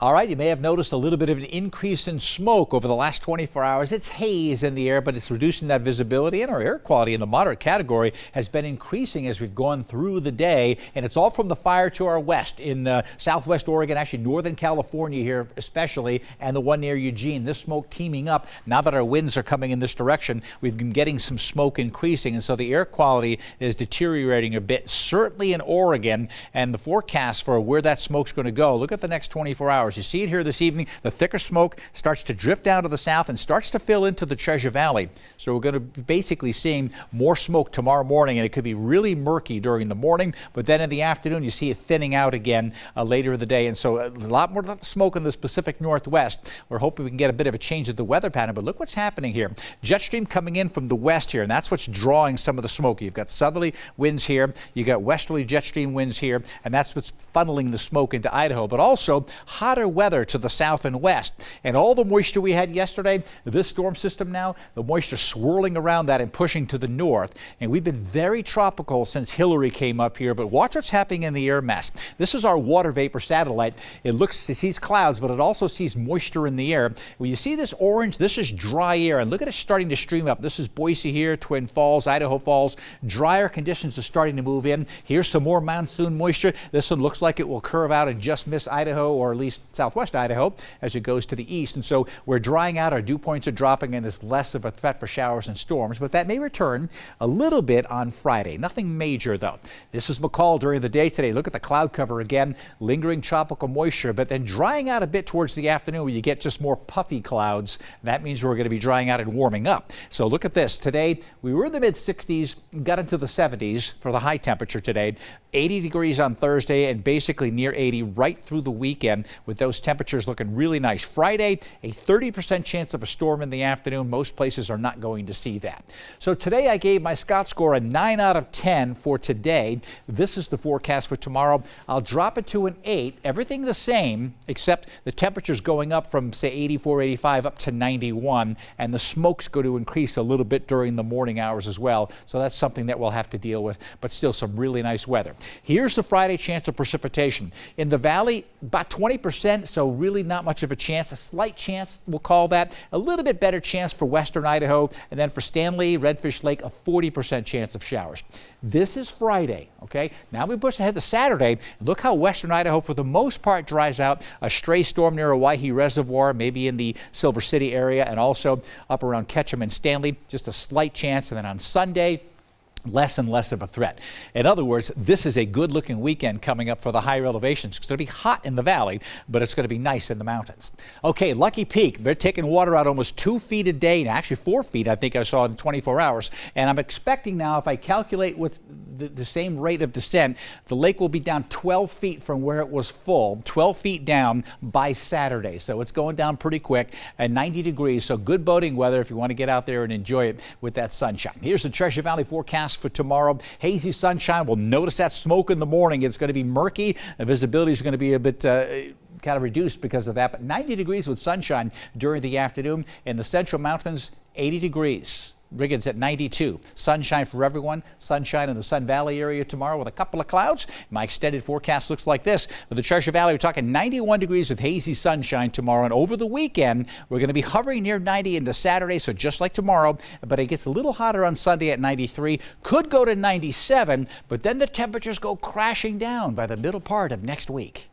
All right, you may have noticed a little bit of an increase in smoke over the last 24 hours. It's haze in the air, but it's reducing that visibility, and our air quality in the moderate category has been increasing as we've gone through the day, and it's all from the fire to our west in southwest Oregon, actually northern California here especially, and the one near Eugene. This smoke teaming up. Now that our winds are coming in this direction, we've been getting some smoke increasing, and so the air quality is deteriorating a bit, certainly in Oregon, and the forecast for where that smoke's going to go. Look at the next 24 hours. You see it here this evening. The thicker smoke starts to drift down to the south and starts to fill into the Treasure Valley. So we're going to be basically seeing more smoke tomorrow morning, and it could be really murky during the morning, but then in the afternoon you see it thinning out again later in the day. And so a lot more smoke in the Pacific Northwest. We're hoping we can get a bit of a change of the weather pattern, but look what's happening here. Jet stream coming in from the west here, and that's what's drawing some of the smoke. You've got southerly winds here, you got westerly jet stream winds here, and that's what's funneling the smoke into Idaho, but also hotter weather to the south and west. And all the moisture we had yesterday, this storm system now, the moisture swirling around that and pushing to the north. And we've been very tropical since Hillary came up here, but watch what's happening in the air mass. This is our water vapor satellite. It sees clouds, but it also sees moisture in the air. When you see this orange, this is dry air, and look at it starting to stream up. This is Boise here, Twin Falls, Idaho Falls. Drier conditions are starting to move in. Here's some more monsoon moisture. This one looks like it will curve out and just miss Idaho, or at least southwest Idaho, as it goes to the east. And so we're drying out, our dew points are dropping, and there's less of a threat for showers and storms, but that may return a little bit on Friday. Nothing major though. This is McCall during the day today. Look at the cloud cover again, lingering tropical moisture, but then drying out a bit towards the afternoon where you get just more puffy clouds. That means we're going to be drying out and warming up. So look at this. Today we were in the mid 60s, got into the 70s for the high temperature today. 80 degrees on Thursday and basically near 80 right through the weekend, with those temperatures looking really nice. Friday, a 30% chance of a storm in the afternoon. Most places are not going to see that. So today I gave my Scott score a 9 out of 10 for today. This is the forecast for tomorrow. I'll drop it to an 8. Everything the same, except the temperatures going up from, say, 84, 85 up to 91, and the smoke's going to increase a little bit during the morning hours as well. So that's something that we'll have to deal with, but still some really nice weather. Here's the Friday chance of precipitation. In the valley, about 20%, so really not much of a chance. A slight chance, we'll call that. A little bit better chance for western Idaho, and then for Stanley, Redfish Lake, a 40% chance of showers. This is Friday, okay? Now we push ahead to Saturday. Look how western Idaho, for the most part, dries out. A stray storm near Owyhee Reservoir, maybe in the Silver City area, and also up around Ketchum and Stanley. Just a slight chance, and then on Sunday, less and less of a threat. In other words, this is a good-looking weekend coming up for the higher elevations. It's going to be hot in the valley, but it's going to be nice in the mountains. Okay, Lucky Peak, they're taking water out almost 2 feet a day, actually 4 feet, I think I saw in 24 hours. And I'm expecting now, if I calculate with the same rate of descent, the lake will be down 12 feet from where it was full, 12 feet down by Saturday. So it's going down pretty quick at 90 degrees. So good boating weather if you want to get out there and enjoy it with that sunshine. Here's the Treasure Valley forecast for tomorrow. Hazy sunshine. We'll notice that smoke in the morning. It's going to be murky. The visibility is going to be a bit kind of reduced because of that, but 90 degrees with sunshine during the afternoon. In the central mountains, 80 degrees. Riggins at 92. Sunshine for everyone. Sunshine in the Sun Valley area tomorrow with a couple of clouds. My extended forecast looks like this. For the Treasure Valley, we're talking 91 degrees with hazy sunshine tomorrow. And over the weekend, we're going to be hovering near 90 into Saturday, so just like tomorrow. But it gets a little hotter on Sunday at 93. Could go to 97, but then the temperatures go crashing down by the middle part of next week.